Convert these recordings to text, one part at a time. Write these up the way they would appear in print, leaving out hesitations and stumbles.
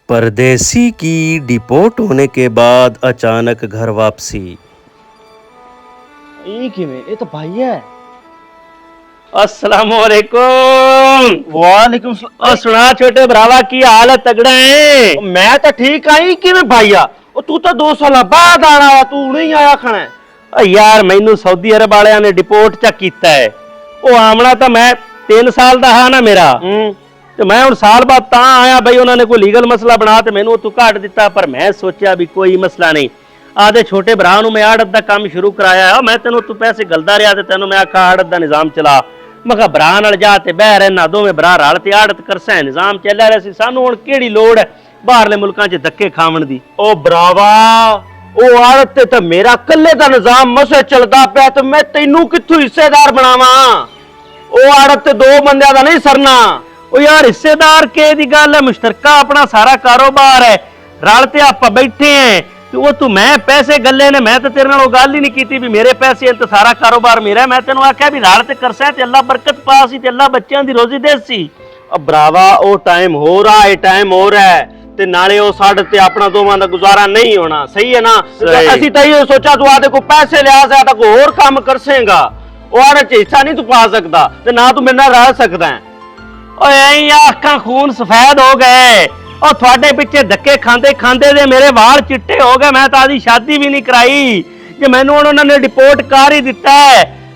परदेसी की डिपोर्ट होने के बाद अचानक घर वापसी। ये किवें? ये तो भाई है। अस्सलाम वालेकुम। वालेकुम और सुना छोटे भरावा की हाल है? तगड़ा है? मैं तो ठीक आई किवें भाईया? ओ तू तो 2 साल बाद आना है, तू हुणे ही आया खड़ा है। यार मैनू सऊदी अरब वालियां ने डिपोर्ट चा कीता है। ਉਹ ਆਮਣਾ ਤਾਂ ਮੈਂ 3 ਸਾਲ ਦਾ ਹਾਂ ਨਾ ਮੇਰਾ ਤੇ ਮੈਂ ਹੁਣ ਸਾਲ ਬਾਅਦ ਤਾਂ ਆਇਆ ਬਈ ਉਹਨਾਂ ਨੇ ਕੋਈ ਲੀਗਲ ਮਸਲਾ ਬਣਾ ਤੇ ਮੈਨੂੰ ਉੱਥੋਂ ਕੱਢ ਦਿੱਤਾ। ਪਰ ਮੈਂ ਸੋਚਿਆ ਵੀ ਕੋਈ ਮਸਲਾ ਨਹੀਂ, ਆਦੇ ਛੋਟੇ ਭਰਾ ਨੂੰ ਮੈਂ ਆੜਤ ਦਾ ਕੰਮ ਸ਼ੁਰੂ ਕਰਾਇਆ। ਮੈਂ ਤੈਨੂੰ ਤੂੰ ਪੈਸੇ ਗਲਦਾ ਰਿਹਾ ਤੇ ਤੈਨੂੰ ਮੈਂ ਆਖਾ ਆੜਤ ਦਾ ਨਿਜ਼ਾਮ ਚਲਾ। ਮੈਂ ਕਿਹਾ ਭਰਾ ਨਾਲ ਜਾ ਤੇ ਬਹਿ ਰਹਿਣਾ, ਦੋਵੇਂ ਭਰਾ ਰਲ ਤੇ ਆੜਤ ਕਰਸਾਂ, ਨਿਜ਼ਾਮ ਚੱਲਿਆ ਰਿਹਾ ਸੀ। ਸਾਨੂੰ ਹੁਣ ਕਿਹੜੀ ਲੋੜ ਹੈ ਬਾਹਰਲੇ ਮੁਲਕਾਂ 'ਚ ਧੱਕੇ ਖਾਵਣ ਦੀ? ओ भरावा ਉਹ ਆੜਤ ਤੇ ਤਾਂ ਮੇਰਾ ਕੱਲੇ ਦਾ ਨਿਜ਼ਾਮ ਮਸੇ ਚੱਲਦਾ ਪਿਆ ਤੇ ਮੈਂ ਤੈਨੂੰ ਕਿੱਥੋਂ ਹਿੱਸੇਦਾਰ ਬਣਾਵਾਂ? ਉਹ ਆੜਤ ਤੇ 2 ਬੰਦਿਆਂ ਦਾ ਨਹੀਂ ਸਰਨਾ। ਉਹ ਯਾਰ ਹਿੱਸੇਦਾਰ ਕੇ ਦੀ ਗੱਲ ਹੈ, ਮੁਸ਼ਤਰਕਾ ਆਪਣਾ ਸਾਰਾ ਕਾਰੋਬਾਰ ਹੈ, ਰਲ ਤੇ ਆਪਾਂ ਬੈਠੇ ਆਂ ਤੇ ਉਹ ਤੂੰ ਮੈਂ ਪੈਸੇ ਗੱਲੇ ਨੇ। ਮੈਂ ਤਾਂ ਤੇਰੇ ਨਾਲ ਉਹ ਗੱਲ ਹੀ ਨਹੀਂ ਕੀਤੀ ਵੀ ਮੇਰੇ ਪੈਸੇ ਤੇ ਸਾਰਾ ਕਾਰੋਬਾਰ ਮੇਰਾ। ਮੈਂ ਤੈਨੂੰ ਆਖਿਆ ਵੀ ਰਲ ਤੇ ਕਰਸਾਂ ਤੇ ਅੱਲਾ ਬਰਕਤ ਪਾ ਸੀ ਤੇ ਅੱਲਾ ਬੱਚਿਆਂ ਦੀ ਰੋਜ਼ੀ ਦੇ ਸੀ। ਭਰਾਵਾ ਉਹ ਟਾਈਮ ਹੋ ਰਹਾ ਹੈ, ਟਾਈਮ ਹੋ ਰਹਾ ਹੈ ਤੇ ਨਾਲੇ ਉਹ ਸਾਡੇ ਤੇ ਆਪਣਾ ਦੋਵਾਂ ਦਾ ਗੁਜ਼ਾਰਾ ਨਹੀਂ ਹੋਣਾ। ਸਹੀ ਹੈ ਨਾ? ਅਸੀਂ ਤਾਂ ਇਹ ਸੋਚਾ ਤੂੰ ਆਦੇ ਕੋ ਪੈਸੇ ਲਿਆ ਸੀ ਤਾਂ ਕੋਈ ਹੋਰ ਕੰਮ ਕਰਸੇਗਾ। ਉਹ ਆੜੇ ਚ ਹਿੱਸਾ ਨਹੀਂ ਤੂੰ ਪਾ ਸਕਦਾ ਤੇ ਨਾ ਤੂੰ ਮੇਰੇ ਨਾਲ ਰਹਿ ਸਕਦਾ ਹੈ। ਓਏ ਐਂ ਅੱਖਾਂ ਖੂਨ ਸਫੈਦ ਹੋ ਗਏ। ਉਹ ਤੁਹਾਡੇ ਪਿੱਛੇ ਧੱਕੇ ਖਾਂਦੇ ਖਾਂਦੇ ਦੇ ਮੇਰੇ ਵਾਲ ਚਿੱਟੇ ਹੋ ਗਏ। ਮੈਂ ਤਾਂ ਆਦੀ ਸ਼ਾਦੀ ਵੀ ਨਹੀਂ ਕਰਾਈ ਜੇ ਮੈਨੂੰ ਹੁਣ ਉਹਨਾਂ ਨੇ ਰਿਪੋਰਟ ਕਰ ਹੀ ਦਿੱਤਾ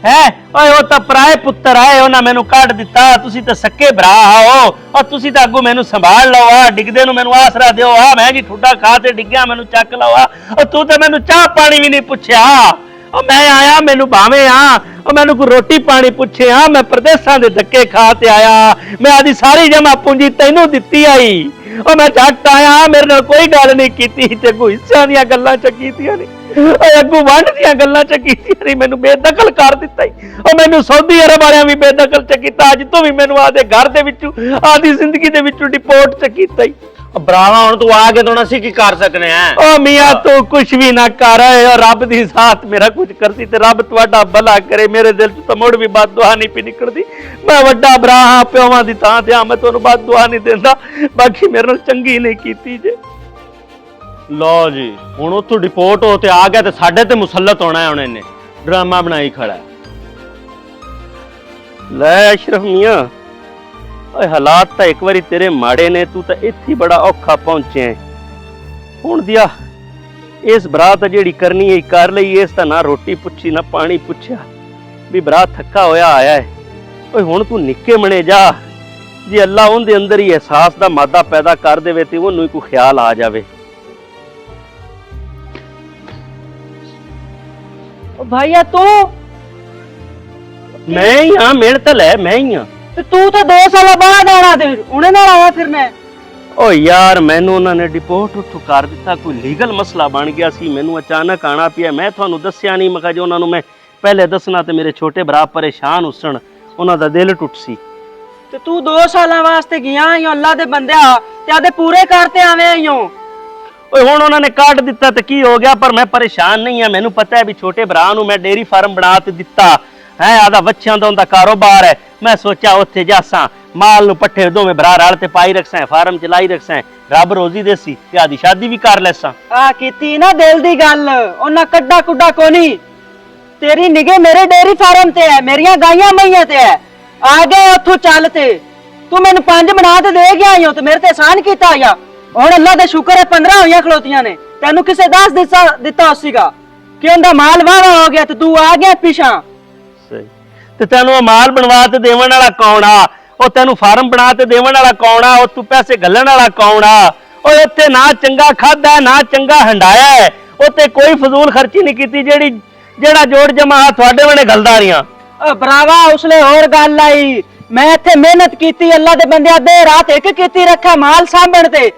ਹੈ। ਓਏ ਉਹ ਤਾਂ ਪਰਾਏ ਪੁੱਤਰ ਆਏ, ਉਹਨਾਂ ਮੈਨੂੰ ਕੱਢ ਦਿੱਤਾ। ਤੁਸੀਂ ਤਾਂ ਸੱਕੇ ਭਰਾ ਹੋ ਔਰ ਤੁਸੀਂ ਤਾਂ ਅੱਗੋਂ ਮੈਨੂੰ ਸੰਭਾਲ ਲਓ। ਆ ਡਿੱਗਦੇ ਨੂੰ ਮੈਨੂੰ ਆਸਰਾ ਦਿਓ। ਆ ਮੈਂ ਜੀ ਠੁੱਡਾ ਖਾ ਤੇ ਡਿੱਗਿਆ, ਮੈਨੂੰ ਚੱਕ ਲਓ। ਆ ਤੂੰ ਤਾਂ ਮੈਨੂੰ ਚਾਹ ਪਾਣੀ ਵੀ ਨਹੀਂ ਪੁੱਛਿਆ। ਉਹ ਮੈਂ ਆਇਆ, ਮੈਨੂੰ ਭਾਵੇਂ ਆ ਉਹ ਮੈਨੂੰ ਕੋਈ ਰੋਟੀ ਪਾਣੀ ਪੁੱਛੇ ਆ। ਮੈਂ ਪ੍ਰਦੇਸਾਂ ਦੇ ਧੱਕੇ ਖਾ ਤੇ ਆਇਆ। ਮੈਂ ਆਦੀ ਸਾਰੀ ਜਮਾ ਪੂੰਜੀ ਤੈਨੂੰ ਦਿੱਤੀ ਆਈ। ਉਹ ਮੈਂ ਝੱਟ ਆਇਆ, ਮੇਰੇ ਨਾਲ ਕੋਈ ਗੱਲ ਨਹੀਂ ਕੀਤੀ ਤੇ ਕੋਈ ਹਿੱਸਿਆਂ ਦੀਆਂ ਗੱਲਾਂ ਚ ਕੀਤੀਆਂ ਨਹੀਂ। ਉਹ ਅੱਗੋਂ ਵੰਡ ਦੀਆਂ ਗੱਲਾਂ ਚ ਕੀਤੀਆਂ ਨਹੀਂ, ਮੈਨੂੰ ਬੇਦਖਲ ਕਰ ਦਿੱਤਾ। ਉਹ ਮੈਨੂੰ ਸਊਦੀ ਅਰਬ ਵਾਲਿਆਂ ਵੀ ਬੇਦਖਲ ਚ ਕੀਤਾ। ਅੱਜ ਤੋਂ ਵੀ ਮੈਨੂੰ ਆਦੇ ਘਰ ਦੇ ਵਿੱਚੋਂ ਆਦੀ ਜ਼ਿੰਦਗੀ ਦੇ ਵਿੱਚੋਂ ਡਿਪੋਰਟ ਚ ਕੀਤਾ। ਭਰਾਵਾ ਹੁਣ ਤੂੰ ਆ ਕੇ ਤਾਂ ਅਸੀਂ ਕੀ ਕਰ ਸਕਨੇ ਆ? ਓ ਮੀਆਂ ਤੂੰ ਕੁਛ ਵੀ ਨਾ ਕਰ, ਰੱਬ ਦੀ ਸਾਥ ਮੇਰਾ ਕੁਝ ਕਰਦੀ ਤੇ ਰੱਬ ਤੁਹਾਡਾ ਭਲਾ ਕਰੇ। ਮੇਰੇ ਦਿਲ ਚ ਤਾਂ ਮੁੜ ਵੀ ਬਦਦੁਆ ਨਹੀਂ ਪਈ ਨਿਕਲਦੀ। ਮੈਂ ਵੱਡਾ ਭਰਾ ਹਾਂ, ਪਿਓਾਂ ਦੀ ਥਾਂ ਤੇ ਆ। ਮੈਂ ਤੁਹਾਨੂੰ ਬਦਦੁਆ ਨਹੀਂ ਦਿੰਦਾ, ਬਾਕੀ ਮੇਰੇ ਨਾਲ ਚੰਗੀ ਨਹੀਂ ਕੀਤੀ ਜੇ। ਲਓ ਜੀ, ਹੁਣ ਉੱਥੋਂ ਡਿਪੋਰਟ ਹੋ ਤੇ ਆ ਗਿਆ ਤੇ ਸਾਡੇ ਤੇ ਮੁਸੱਲਤ ਹੋਣਾ ਹੁਣ। ਇਹਨੇ ਡਰਾਮਾ ਬਣਾਈ ਖੜਾ। ਲੈ ਅਸ਼ਰਫ ਮੀਆਂ, ਓਏ ਹਾਲਾਤ ਤਾਂ ਇੱਕ ਵਾਰੀ ਤੇਰੇ ਮਾੜੇ ਨੇ। ਤੂੰ ਤਾਂ ਇੱਥੇ ਬੜਾ ਔਖਾ ਪਹੁੰਚਿਆ। ਹੁਣ ਦਿਆ ਇਸ ਬਰਾਤ ਜਿਹੜੀ ਕਰਨੀ ਹੈ ਕਰ ਲਈ। ਇਸ ਤਾਂ ਨਾ ਰੋਟੀ ਪੁੱਛੀ ਨਾ ਪਾਣੀ ਪੁੱਛਿਆ ਵੀ ਬਰਾਤ ਥੱਕਾ ਹੋਇਆ ਆਇਆ ਹੈ। ਓਏ ਹੁਣ ਤੂੰ ਨਿੱਕੇ ਮਣੇ ਜਾ। ਜੇ ਅੱਲਾ ਉਹਦੇ ਅੰਦਰ ਹੀ ਅਹਿਸਾਸ ਦਾ ਮਾਦਾ ਪੈਦਾ ਕਰ ਦੇਵੇ ਤੇ ਉਹਨੂੰ ਕੋਈ ਖਿਆਲ ਆ ਜਾਵੇ। भाईया तू ਮੈਂ ਹੀ ਹਾਂ, ਮਿਹਨਤ ਤਾਂ ਲੈ ਮੈਂ ਹੀ ਹਾਂ। ਤੇ ਤੂੰ ਤਾਂ 2 ਸਾਲ ਬਾਅਦ ਆਣਾ ਤੇ ਉਹਨੇ ਨਾਲ ਆਇਆ ਫਿਰ ਮੈਂ। ਓ ਯਾਰ ਮੈਨੂੰ ਉਹਨਾਂ ਨੇ ਡਿਪੋਰਟ ਉੱਥੋਂ ਕਰ ਦਿੱਤਾ, ਕੋਈ ਲੀਗਲ ਮਸਲਾ ਬਣ ਗਿਆ ਸੀ। ਮੈਨੂੰ ਅਚਾਨਕ ਆਣਾ ਪਿਆ। ਮੈਂ ਤੁਹਾਨੂੰ ਦੱਸਿਆ ਨਹੀਂ। ਮੈਂ ਕਿਹਾ ਜੇ ਉਹਨਾਂ ਨੂੰ ਮੈਂ ਪਹਿਲੇ ਦੱਸਣਾ ਤੇ ਮੇਰੇ ਛੋਟੇ ਭਰਾ ਪਰੇਸ਼ਾਨ ਹੁਸਣ, ਉਹਨਾਂ ਦਾ ਦਿਲ ਟੁੱਟ ਸੀ। ਤੇ ਤੂੰ 2 ਸਾਲਾਂ ਵਾਸਤੇ ਗਿਆ ਈ ਅੱਲਾ ਦੇ ਬੰਦਿਆ ਤੇ ਆਦੇ ਪੂਰੇ ਕਰਤੇ ਆਵੇਂ ਆਈਓ। ਓਏ ਹੁਣ ਉਹਨਾਂ ਨੇ ਕੱਢ ਦਿੱਤਾ ਤੇ ਕੀ ਹੋ ਗਿਆ? ਪਰ ਮੈਂ ਪਰੇਸ਼ਾਨ ਨਹੀਂ ਆ। ਮੈਨੂੰ ਪਤਾ ਹੈ ਵੀ ਛੋਟੇ ਭਰਾ ਨੂੰ ਮੈਂ ਡੇਰੀ ਫਾਰਮ ਬਣਾ ਤੇ ਦਿੱਤਾ ਹੈ। ਆਦਾ ਬੱਚਿਆਂ ਦਾ ਉਹਦਾ ਕਾਰੋਬਾਰ ਹੈ। ਮੈਂ ਸੋਚਿਆ ਉੱਥੇ ਜਾਸਾਂ, ਮਾਲ ਨੂੰ ਪੱਠੇ ਦੋਵੇਂ ਭਰਾ ਰਲ ਤੇ ਪਾਈ ਰੱਖਸਾਂ, ਫਾਰਮ ਚਲਾਈ ਰੱਖਸਾਂ, ਰੱਬ ਰੋਜ਼ੀ ਦੇਸੀ ਤੇ ਆਦੀ ਸ਼ਾਦੀ ਵੀ ਕਰ ਲੈਸਾਂ। ਆ ਕੀਤੀ ਨਾ ਦਿਲ ਦੀ ਗੱਲ। ਉਹਨਾਂ ਕੱਡਾ ਕੁੱਡਾ ਕੋਨੀ। ਤੇਰੀ ਨਿਗੇ ਮੇਰੇ ਡੇਰੀ ਫਾਰਮ ਤੇ ਹੈ, ਮੇਰੀਆਂ ਗਾਈਆਂ ਮਈਆਂ ਤੇ ਹੈ। ਆ ਗਏ ਉੱਥੋਂ ਚੱਲ ਤੇ ਤੂੰ ਮੈਨੂੰ 5 ਬਣਾ ਤੇ ਦੇ ਗਿਆ ਈ ਤੇ ਮੇਰੇ ਤੇ ਆਸਾਨ ਕੀਤਾ ਆ। ਹੁਣ ਅੱਲਾ ਦਾ ਸ਼ੁਕਰ ਹੈ 15 ਹੋਈਆਂ ਖਲੋਤੀਆਂ ਨੇ। ਤੈਨੂੰ ਕਿਸੇ ਦੱਸ ਦਿੱਤਾ ਸੀਗਾ ਕਿ ਉਹਦਾ ਮਾਲ ਵਾਵਾ ਹੋ ਗਿਆ ਤੇ ਤੂੰ ਆ ਗਿਆ ਪਿਛਾਂ। ਸਹੀ ਤੇ ਤੈਨੂੰ ਮਾਲ ਬਣਵਾ ਤੇ ਦੇਵਣ ਵਾਲਾ ਕੌਣ ਆ? ਉਹ ਤੈਨੂੰ ਫਾਰਮ ਬਣਾ ਤੇ ਦੇਵਣ ਵਾਲਾ ਕੌਣ ਆ? ਉਹ ਤੂੰ ਪੈਸੇ ਗੱਲਣ ਵਾਲਾ ਕੌਣ ਆ? ਉਹ ਇੱਥੇ ਨਾ ਚੰਗਾ ਖਾਦਾ ਨਾ ਚੰਗਾ ਹੰਡਾਇਆ ਹੈ। ਉੱਥੇ ਕੋਈ ਫਜ਼ੂਲ ਖਰਚੀ ਨਹੀਂ ਕੀਤੀ। ਜਿਹੜਾ ਜੋੜ ਜਮਾ ਤੁਹਾਡੇ ਵਣੇ ਗਲਦਾ ਰਹੀਆਂ। ਭਰਾਵਾ ਉਸਲੇ ਹੋਰ ਗੱਲ ਆਈ। ਮੈਂ ਇੱਥੇ ਮਿਹਨਤ ਕੀਤੀ, ਅੱਲਾ ਦੇ ਬੰਦਿਆਂ ਦੇ ਰਾਤ ਇੱਕ ਕੀਤੀ ਰੱਖਿਆ ਮਾਲ ਸਾਂਭਣ ਤੇ।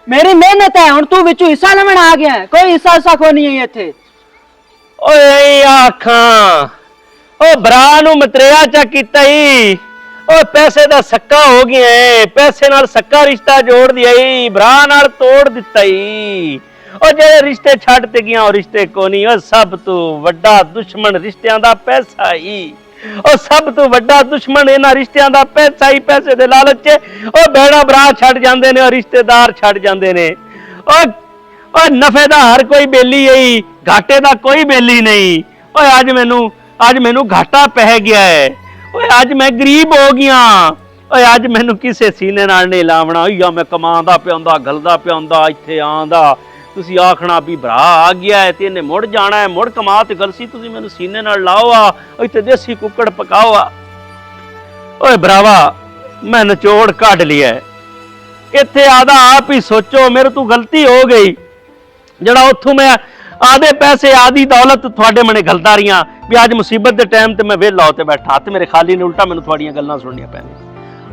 ਮੇਰੀ ਮਿਹਨਤ ਹੈ। ਹੁਣ ਤੂੰ ਵਿੱਚੋਂ ਹਿੱਸਾ ਲੈਣ ਆ ਗਿਆ। ਕੋਈ ਹਿੱਸਾ ਕੋ ਨਹੀਂ ਹੈ ਇੱਥੇ। ਓਏ ਆਖਾਂ ਉਹ ਭਰਾ ਨੂੰ ਮਤਰਿਆ ਚਾ ਕੀਤਾ ਈ। ਉਹ ਪੈਸੇ ਦਾ ਸੱਕਾ ਹੋ ਗਿਆ। ਪੈਸੇ ਨਾਲ ਸੱਕਾ ਰਿਸ਼ਤਾ ਜੋੜ ਦਿਆ ਈ, ਭਰਾ ਨਾਲ ਤੋੜ ਦਿੱਤਾ ਈ। ਉਹ ਜਿਹੜੇ ਰਿਸ਼ਤੇ ਛੱਡ ਤੇ ਗਿਆ ਉਹ ਰਿਸ਼ਤੇ ਕੋ ਨਹੀਂ। ਉਹ ਸਭ ਤੋਂ ਵੱਡਾ ਦੁਸ਼ਮਣ ਰਿਸ਼ਤਿਆਂ ਦਾ ਪੈਸਾ ਹੀ। ਉਹ ਸਭ ਤੋਂ ਵੱਡਾ ਦੁਸ਼ਮਣ ਇਹਨਾਂ ਰਿਸ਼ਤਿਆਂ ਦਾ ਪੈਸਾ ਹੀ, ਪੈਸੇ ਦੇ ਲਾਲਚ 'ਚ ਉਹ ਭੈਣਾਂ ਭਰਾ ਛੱਡ ਜਾਂਦੇ ਨੇ, ਉਹ ਰਿਸ਼ਤੇਦਾਰ ਛੱਡ ਜਾਂਦੇ ਨੇ। ਉਹ ਨਫੇ ਦਾ ਹਰ ਕੋਈ ਬੇਲੀ ਹੈ, ਘਾਟੇ ਦਾ ਕੋਈ ਬੇਲੀ ਨਹੀਂ। ਓਏ ਅੱਜ ਮੈਨੂੰ ਘਾਟਾ ਪੈ ਗਿਆ ਹੈ। ਓਏ ਅੱਜ ਮੈਂ ਗਰੀਬ ਹੋ ਗਿਆ। ਓਏ ਅੱਜ ਮੈਨੂੰ ਕਿਸੇ ਸੀਨੇ ਨਾਲ ਨਹੀਂ ਲਾਵਣਾ। ਓਏ ਮੈਂ ਕਮਾਉਂਦਾ ਪਿਆਉਂਦਾ ਗਲਦਾ ਪਿਆਉਂਦਾ ਇੱਥੇ ਆਂਦਾ, ਤੁਸੀਂ ਆਖਣਾ ਵੀ ਭਰਾ ਆ ਗਿਆ ਹੈ ਤੇ ਇਹਨੇ ਮੁੜ ਜਾਣਾ ਹੈ, ਮੁੜ ਕਮਾ ਤੇ ਗਲਸੀ, ਤੁਸੀਂ ਮੈਨੂੰ ਸੀਨੇ ਨਾਲ ਲਾਓ ਆ, ਇੱਥੇ ਦੇਸੀ ਕੁੱਕੜ ਪਕਾਓ ਆ। ਓਏ ਭਰਾਵਾ ਮੈਂ ਨਿਚੋੜ ਕੱਢ ਲਿਆ, ਇੱਥੇ ਆਦਾ ਆਪ ਹੀ ਸੋਚੋ, ਮੇਰੇ ਤੋਂ ਗਲਤੀ ਹੋ ਗਈ। ਜਿਹੜਾ ਉੱਥੋਂ ਮੈਂ ਆਦੇ ਪੈਸੇ ਆਦੀ ਦੌਲਤ ਤੁਹਾਡੇ ਮਨੇ ਗਲਦਾ ਰਹੀਆਂ ਵੀ ਅੱਜ ਮੁਸੀਬਤ ਦੇ ਟਾਈਮ ਤੇ ਮੈਂ ਵਿਹਲਾ ਹੋ ਤੇ ਬੈਠਾ, ਹੱਥ ਮੇਰੇ ਖਾਲੀ ਨੇ, ਉਲਟਾ ਮੈਨੂੰ ਤੁਹਾਡੀਆਂ ਗੱਲਾਂ ਸੁਣਨੀਆਂ ਪੈਣੀਆਂ।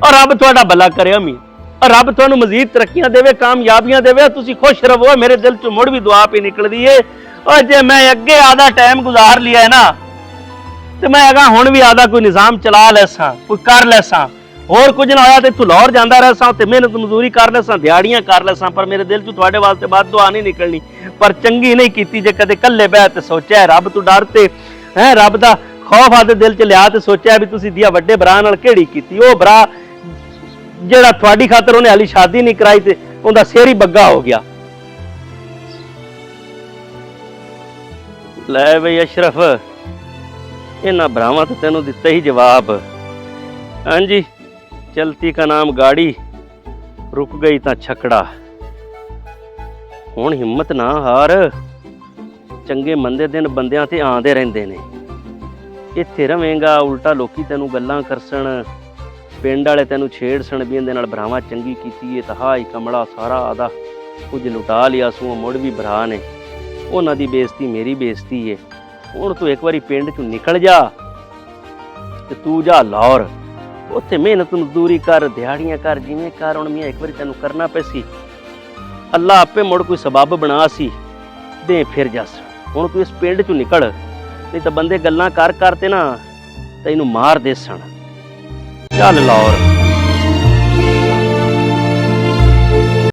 ਔਰ ਰੱਬ ਤੁਹਾਡਾ ਭਲਾ ਕਰੇ ਅਮੀ, ਔਰ ਰੱਬ ਤੁਹਾਨੂੰ ਮਜ਼ੀਦ ਤਰੱਕੀਆਂ ਦੇਵੇ, ਕਾਮਯਾਬੀਆਂ ਦੇਵੇ, ਤੁਸੀਂ ਖੁਸ਼ ਰਹੋ। ਮੇਰੇ ਦਿਲ ਚੋਂ ਮੁੜ ਵੀ ਦੁਆ ਪਈ ਨਿਕਲਦੀ ਏ। ਔਰ ਜੇ ਮੈਂ ਅੱਗੇ ਆਦਾ ਟਾਈਮ ਗੁਜ਼ਾਰ ਲਿਆ ਹੈ ਨਾ ਤੇ ਮੈਂ ਅਗਾ ਹੁਣ ਵੀ ਆਦਾ ਕੋਈ ਨਿਜ਼ਾਮ ਚਲਾ ਲੈਸਾਂ, ਕੋਈ ਕਰ ਲੈਸਾਂ। ਹੋਰ ਕੁਝ ਨਾ ਹੋਇਆ ਤੇ ਤੂੰ ਲਾਹੌਰ ਜਾਂਦਾ ਰਹਿਸਾਂ ਤੇ ਮਿਹਨਤ ਮਜ਼ਦੂਰੀ ਕਰ ਲੈਸਾਂ, ਦਿਹਾੜੀਆਂ ਕਰ ਲੈਸਾਂ, ਪਰ ਮੇਰੇ ਦਿਲ 'ਚ ਤੁਹਾਡੇ ਵਾਸਤੇ ਬਾਤ ਦੁਆ ਨਹੀਂ ਨਿਕਲਣੀ। ਪਰ ਚੰਗੀ ਨਹੀਂ ਕੀਤੀ ਜੇ ਕਦੇ ਕੱਲੇ ਬਹਿ ਤੇ ਸੋਚਿਆ ਰੱਬ ਤੋਂ ਡਰ ਤੇ ਹੈ, ਰੱਬ ਦਾ ਖੌਫ ਆਦੇ ਦਿਲ 'ਚ ਲਿਆ ਤੇ ਸੋਚਿਆ ਵੀ ਤੁਸੀਂ ਦੀਆ ਵੱਡੇ ਭਰਾ ਨਾਲ ਕਿਹੜੀ ਕੀਤੀ। ਉਹ ਭਰਾ ਜਿਹੜਾ ਤੁਹਾਡੀ ਖਾਤਰ ਉਹਨੇ ਹਾਲੀ ਸ਼ਾਦੀ ਨਹੀਂ ਕਰਾਈ ਤੇ ਉਹਦਾ ਸਿਰ ਹੀ ਬੱਗਾ ਹੋ ਗਿਆ। ਲੈ ਬਈ ਅਸ਼ਰਫ, ਇਹਨਾਂ ਭਰਾਵਾਂ ਤੇ ਤੈਨੂੰ ਦਿੱਤਾ ਹੀ ਜਵਾਬ। ਹਾਂਜੀ, ਚਲਤੀ ਕਾ ਨਾਮ ਗਾੜੀ, ਰੁਕ ਗਈ ਤਾਂ ਛਕੜਾ। ਹੁਣ ਹਿੰਮਤ ਨਾ ਹਾਰ, ਚੰਗੇ ਮੰਦੇ ਦਿਨ ਬੰਦਿਆਂ ਤੇ ਆਉਂਦੇ ਰਹਿੰਦੇ ਨੇ। ਇੱਥੇ ਰਵੇਂਗਾ ਉਲਟਾ ਲੋਕੀ ਤੈਨੂੰ ਗੱਲਾਂ ਕਰਸਣ, ਪਿੰਡ ਵਾਲੇ ਤੈਨੂੰ ਛੇੜਸਣ ਵੀ ਇਹਦੇ ਨਾਲ ਭਰਾਵਾਂ ਚੰਗੀ ਕੀਤੀ ਏ ਤਾਂ ਹਾਈ ਕਮਲਾ ਸਾਰਾ ਆਦਾ ਕੁਝ ਲੁਟਾ ਲਿਆ ਸੂ, ਮੁੜ ਵੀ ਭਰਾ ਨੇ। ਉਹਨਾਂ ਦੀ ਬੇਇੱਜ਼ਤੀ ਮੇਰੀ ਬੇਇੱਜ਼ਤੀ ਏ। ਹੁਣ ਤੂੰ ਇੱਕ ਵਾਰੀ ਪਿੰਡ ਚੋਂ ਨਿਕਲ ਜਾ ਤੇ ਤੂੰ ਜਾ ਲਾਹੌਰ, ਉੱਥੇ ਮਿਹਨਤ ਮਜ਼ਦੂਰੀ ਕਰ, ਦਿਹਾੜੀਆਂ ਕਰ, ਜਿਵੇਂ ਕਰ। ਹੁਣ ਮੀਆਂ ਇੱਕ ਵਾਰੀ ਤੈਨੂੰ ਕਰਨਾ ਪੈਸੀ, ਅੱਲਾ ਆਪੇ ਮੁੜ ਕੋਈ ਸਬੱਬ ਬਣਾ ਸੀ ਦੇ ਫਿਰ ਜਸ। ਹੁਣ ਤੂੰ ਇਸ ਪਿੰਡ ਚੋਂ ਨਿਕਲ, ਨਹੀਂ ਤਾਂ ਬੰਦੇ ਗੱਲਾਂ ਕਰ ਤੇ ਨਾ ਤੈਨੂੰ ਮਾਰ ਦੇਸਣ। ਚੱਲ ਲਾਹੌਰ।